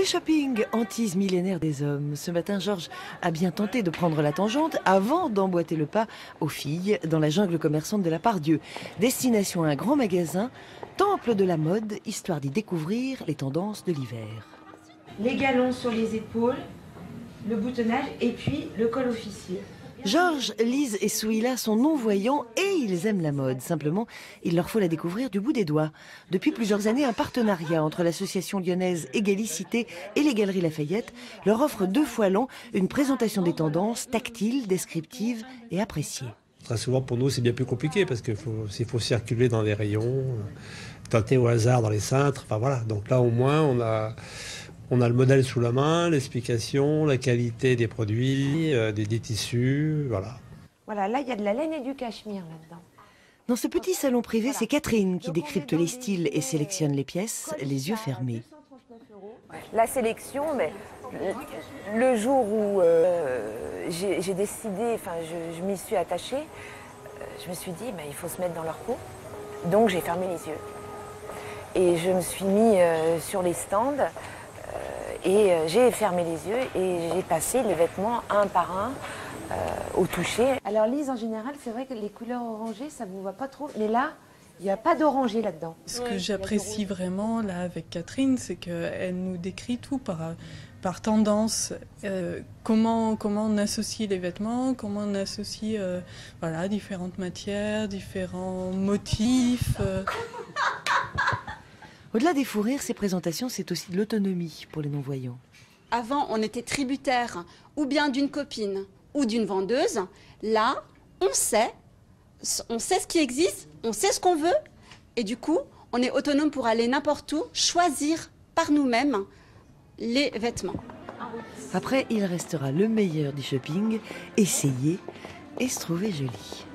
Le shopping, hantise millénaire des hommes. Ce matin, Georges a bien tenté de prendre la tangente avant d'emboîter le pas aux filles dans la jungle commerçante de la Part-Dieu. Destination un grand magasin, temple de la mode, histoire d'y découvrir les tendances de l'hiver. Les galons sur les épaules, le boutonnage et puis le col officier. Georges, Lise et Souila sont non-voyants et ils aiment la mode. Simplement, il leur faut la découvrir du bout des doigts. Depuis plusieurs années, un partenariat entre l'association lyonnaise Égalicité et les Galeries Lafayette leur offre 2 fois l'an une présentation des tendances tactiles, descriptives et appréciées. Très souvent, pour nous, c'est bien plus compliqué parce qu'il faut circuler dans les rayons, tenter au hasard dans les cintres. Enfin voilà. Donc là, au moins, on a le modèle sous la main, l'explication, la qualité des produits, des tissus, voilà. Voilà, là, il y a de la laine et du cachemire là-dedans. Dans ce petit salon privé, c'est Catherine qui décrypte les styles et sélectionne les pièces, les yeux fermés. La sélection, mais le jour où j'ai décidé, enfin, je m'y suis attachée, je me suis dit, il faut se mettre dans leur peau. Donc j'ai fermé les yeux. Et je me suis mis sur les stands. Et j'ai fermé les yeux et j'ai passé les vêtements un par un au toucher. Alors Lise, en général, c'est vrai que les couleurs orangées, ça ne vous va pas trop. Mais là, il n'y a pas d'orangé là-dedans. Ce que j'apprécie vraiment là avec Catherine, c'est qu'elle nous décrit tout par tendance. Comment on associe les vêtements, comment on associe voilà, différentes matières, différents motifs. Au-delà des fous rires, ces présentations, c'est aussi de l'autonomie pour les non-voyants. Avant, on était tributaire ou bien d'une copine ou d'une vendeuse. Là, on sait ce qui existe, on sait ce qu'on veut. Et du coup, on est autonome pour aller n'importe où, choisir par nous-mêmes les vêtements. Après, il restera le meilleur du shopping, essayer et se trouver joli.